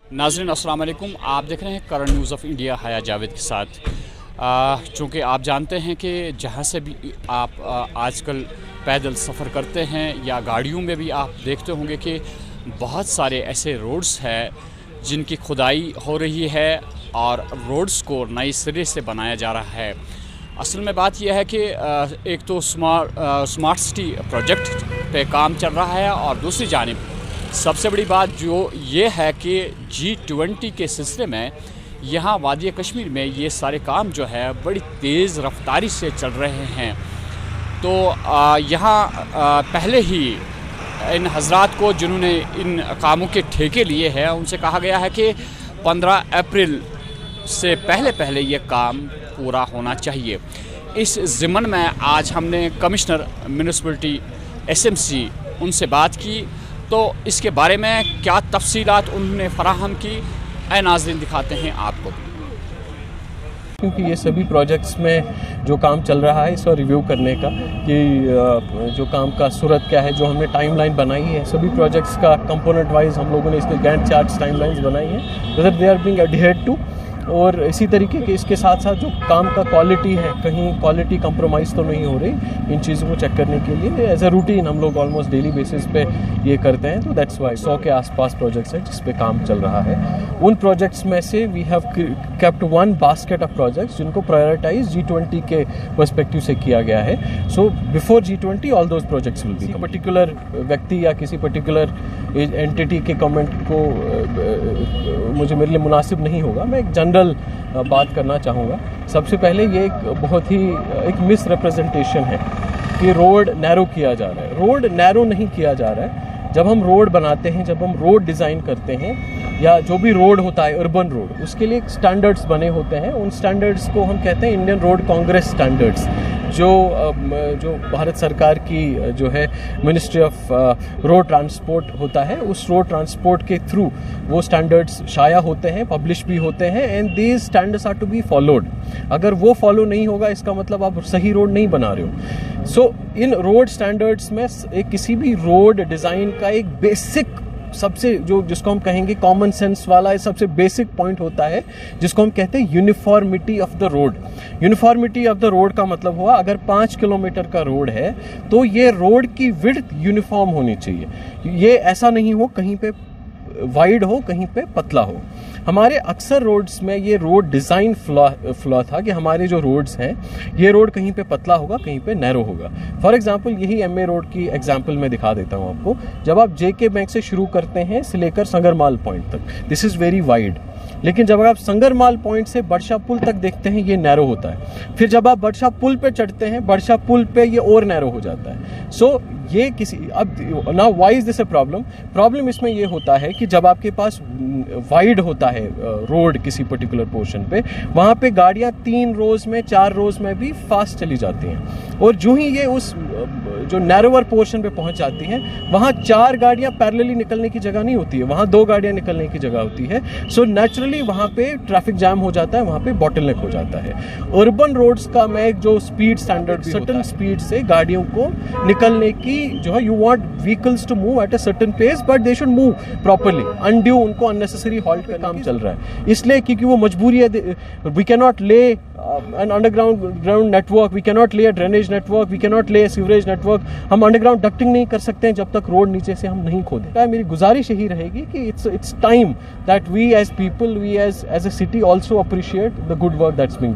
नाज़रीन अस्सलाम वालेकुम। आप देख रहे हैं करंट न्यूज़ ऑफ इंडिया हया जावेद के साथ। चूँकि आप जानते हैं कि जहाँ से भी आप आजकल पैदल सफ़र करते हैं या गाड़ियों में भी आप देखते होंगे कि बहुत सारे ऐसे रोड्स हैं जिनकी खुदाई हो रही है और रोड्स को नए सिरे से बनाया जा रहा है। असल में बात यह है कि एक तो स्मार्ट सिटी प्रोजेक्ट पे काम चल रहा है और दूसरी जानिब सबसे बड़ी बात जो ये है कि G20 के सिलसिले में यहाँ वादी कश्मीर में ये सारे काम जो है बड़ी तेज़ रफ्तारी से चल रहे हैं। तो यहाँ पहले ही इन हजरात को जिन्होंने इन कामों के ठेके लिए हैं उनसे कहा गया है कि 15 अप्रैल से पहले ये काम पूरा होना चाहिए। इस ज़िम्मन में आज हमने कमिश्नर म्यूनिसिपलिटी SMC उनसे बात की, तो इसके बारे में क्या तफसीलात उन्होंने फराहम की, ऐ नाज़रीन दिखाते हैं आपको। क्योंकि ये सभी प्रोजेक्ट्स में जो काम चल रहा है इसको रिव्यू करने का कि जो काम का सूरत क्या है, जो हमने टाइमलाइन बनाई है सभी प्रोजेक्ट्स का कंपोनेंट वाइज हम लोगों ने इसके गैंट चार्ट्स टाइमलाइंस बनाई हैं whether they are being adhered to. और इसी तरीके के इसके साथ साथ जो काम का क्वालिटी है, कहीं क्वालिटी कंप्रोमाइज़ तो नहीं हो रही, इन चीज़ों को चेक करने के लिए एज अ रूटीन हम लोग ऑलमोस्ट डेली बेसिस पे ये करते हैं। तो दैट्स वाई 100 के आसपास प्रोजेक्ट्स हैं जिस पे काम चल रहा है। उन प्रोजेक्ट्स में से we have kept one basket of projects जिनको प्रायोरिटाइज G20 के पर्सपेक्टिव से किया गया है। So before G20 all those projects will be. Particular व्यक्ति या किसी पर्टिकुलर एंटिटी के कमेंट को मेरे लिए मुनासिब नहीं होगा। मैं एक जनरल बात करना चाहूँगा। सबसे पहले ये एक बहुत ही एक मिस रिप्रेजेंटेशन है कि रोड नैरो किया जा रहा है। रोड नैरो नहीं किया जा रहा है। जब हम रोड बनाते हैं, जब हम रोड डिज़ाइन करते हैं या जो भी रोड होता है अर्बन रोड, उसके लिए स्टैंडर्ड्स बने होते हैं। उन स्टैंडर्ड्स को हम कहते हैं इंडियन रोड कांग्रेस स्टैंडर्ड्स, जो भारत सरकार की जो है मिनिस्ट्री ऑफ रोड ट्रांसपोर्ट होता है, उस रोड ट्रांसपोर्ट के थ्रू वो स्टैंडर्ड्स शाया होते हैं, पब्लिश भी होते हैं and these standards are to be followed. अगर वो फॉलो नहीं होगा इसका मतलब आप सही रोड नहीं बना रहे हो। सो इन रोड स्टैंडर्ड्स में किसी भी रोड डिज़ाइन का एक बेसिक सबसे जिसको हम कहेंगे कॉमन सेंस वाला सबसे बेसिक पॉइंट होता है जिसको हम कहते हैं uniformity of the road. Uniformity of the road का मतलब हुआ अगर 5 किलोमीटर का रोड है तो ये रोड की विड्थ यूनिफॉर्म होनी चाहिए। ये ऐसा नहीं हो कहीं पे वाइड हो कहीं पे पतला हो। हमारे अक्सर रोड्स में ये रोड डिज़ाइन फ्लॉ था कि हमारे जो रोड्स हैं ये रोड कहीं पे पतला होगा कहीं पे नैरो होगा। फॉर एग्जांपल यही MA रोड की एग्जांपल मैं दिखा देता हूँ आपको। जब आप JK बैंक से शुरू करते हैं से लेकर संगरमाल पॉइंट तक दिस इज़ वेरी वाइड, लेकिन जब आप संगरमाल पॉइंट से बड़शा पुल तक देखते हैं ये नैरो होता है। फिर जब आप बड़शा पुल पे चढ़ते हैं बड़शा पुल पे ये और नैरो हो जाता है। सो ये किसी अब now why is this a problem इसमें ये होता है कि जब आपके पास वाइड होता है रोड किसी पर्टिकुलर पोर्शन पे, वहाँ पे गाड़ियाँ 3 रोज में 4 रोज में भी फास्ट चली जाती हैं और जो ही ये उस जो नैरोवर पोर्शन पे पहुँच जाती हैं वहाँ 4 गाड़ियाँ पैरेलली निकलने की जगह नहीं होती है, वहाँ 2 गाड़ियाँ निकलने की जगह होती है। सो नेचुरली वहाँ पे ट्रैफिक जैम हो जाता है, वहाँ पे बॉटलनेक हो जाता है। अर्बन रोड्स का मैं जो स्पीड स्टैंडर्ड सर्टेन स्पीड से गाड़ियों को निकलने की जो है, you want vehicles to move at a certain pace but they should move properly. Undue उनको अननेसेसरी हॉल्ट का काम चल रहा है इसलिए क्योंकि वो मजबूरी है। We can not lay an underground network, we can not lay drainage network, we can not lay sewerage network. हम अंडरग्राउंड डक्टिंग नहीं कर सकते हैं जब तक रोड नीचे से हम नहीं खोदें। मेरी गुजारिश यही रहेगी कि it's time that we as people, we as a city also appreciate the good work that's being done.